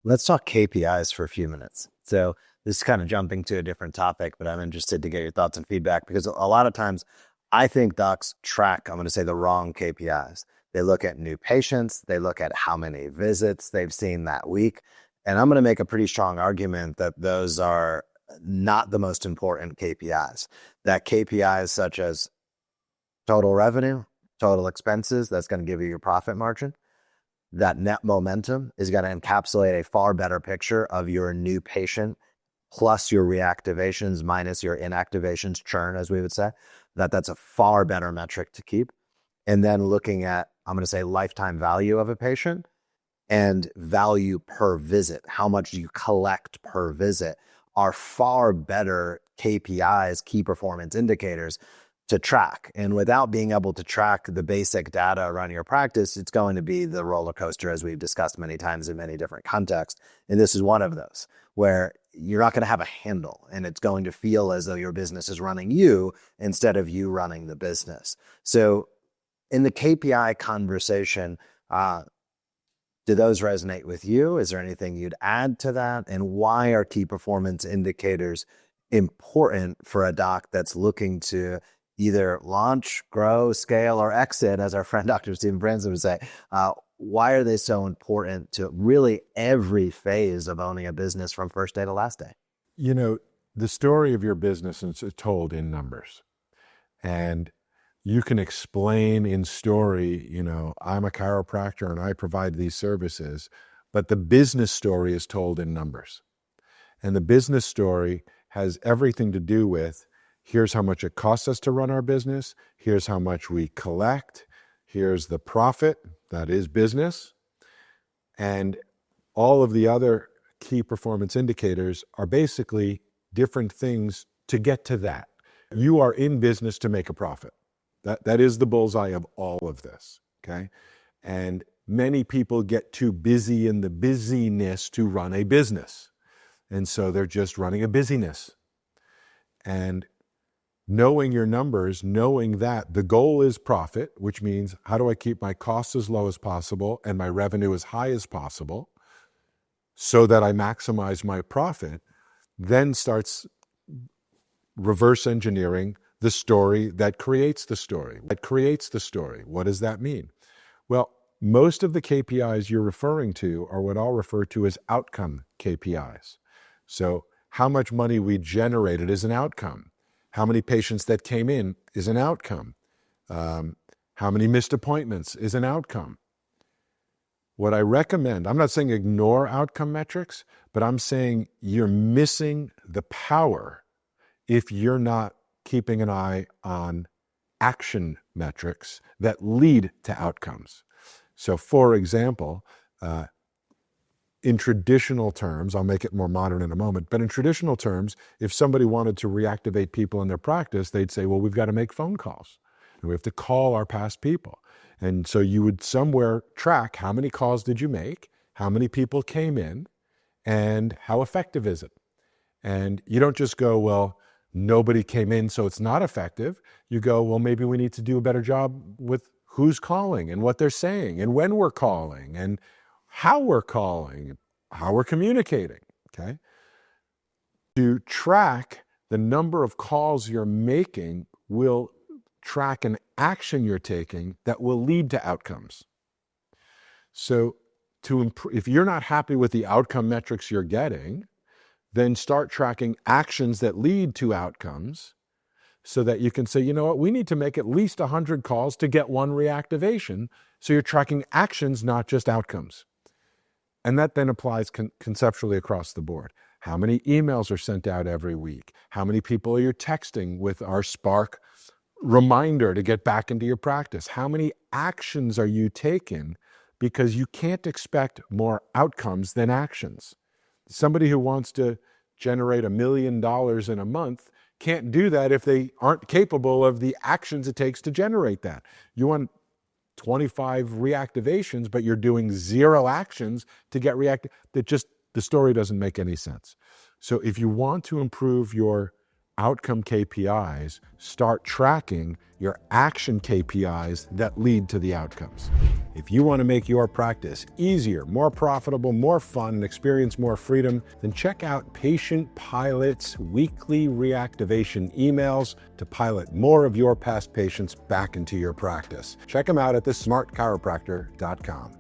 Let's talk KPIs for a few minutes. So this is kind of jumping to a different topic, but I'm interested to get your thoughts and feedback because a lot of times I think docs track, I'm going to say the wrong KPIs. They look at new patients, they look at how many visits they've seen that week. And I'm going to make a pretty strong argument that those are not the most important KPIs. That KPIs such as total revenue, total expenses, that's going to give you your profit margin. That net momentum is going to encapsulate a far better picture of your new patient plus your reactivations minus your inactivations, churn, as we would say. That's a far better metric to keep. And then looking at, I'm going to say, lifetime value of a patient and value per visit, how much you collect per visit, are far better KPIs, key performance indicators, to track. And without being able to track the basic data around your practice, it's going to be the roller coaster, as we've discussed many times in many different contexts. And this is one of those where you're not going to have a handle and it's going to feel as though your business is running you instead of you running the business. So in the KPI conversation, do those resonate with you? Is there anything you'd add to that? And why are key performance indicators important for a doc that's looking to either launch, grow, scale, or exit, as our friend Dr. Stephen Branson would say? Why are they so important to really every phase of owning a business from first day to last day? You know, the story of your business is told in numbers. And you can explain in story, I'm a chiropractor and I provide these services, but the business story is told in numbers. And the business story has everything to do with, here's how much it costs us to run our business, here's how much we collect, here's the profit, that is business. And all of the other key performance indicators are basically different things to get to that. You are in business to make a profit. That is the bullseye of all of this, okay? And many people get too busy in the busyness to run a business. And so they're just running a busyness. And knowing your numbers, knowing that the goal is profit, which means how do I keep my costs as low as possible and my revenue as high as possible so that I maximize my profit, then starts reverse engineering the story that creates the story. What does that mean? Well, most of the KPIs you're referring to are what I'll refer to as outcome KPIs. So how much money we generated is an outcome. How many patients that came in is an outcome. How many missed appointments is an outcome. What I recommend, I'm not saying ignore outcome metrics, but I'm saying you're missing the power if you're not keeping an eye on action metrics that lead to outcomes. So for example, in traditional terms, I'll make it more modern in a moment, but in traditional terms, if somebody wanted to reactivate people in their practice, they'd say, well, we've got to make phone calls. And we have to call our past people. And so you would somewhere track how many calls did you make, how many people came in, and how effective is it? And you don't just go, well, nobody came in, so it's not effective. You go, well, maybe we need to do a better job with who's calling and what they're saying and when we're calling and how we're calling, how we're communicating, okay? To track the number of calls you're making will track an action you're taking that will lead to outcomes. So if you're not happy with the outcome metrics you're getting, then start tracking actions that lead to outcomes so that you can say, you know what, we need to make at least 100 calls to get one reactivation. So you're tracking actions, not just outcomes. And that then applies conceptually across the board. How many emails are sent out every week? How many people are you texting with our Spark reminder to get back into your practice? How many actions are you taking? Because you can't expect more outcomes than actions. Somebody who wants to generate $1 million in a month can't do that if they aren't capable of the actions it takes to generate that. You want 25 reactivations, but you're doing 0 actions to get reactive. The story doesn't make any sense. So if you want to improve your outcome KPIs, start tracking your action KPIs that lead to the outcomes. If you want to make your practice easier, more profitable, more fun, and experience more freedom, then check out Patient Pilot's weekly reactivation emails to pilot more of your past patients back into your practice. Check them out at thesmartchiropractor.com.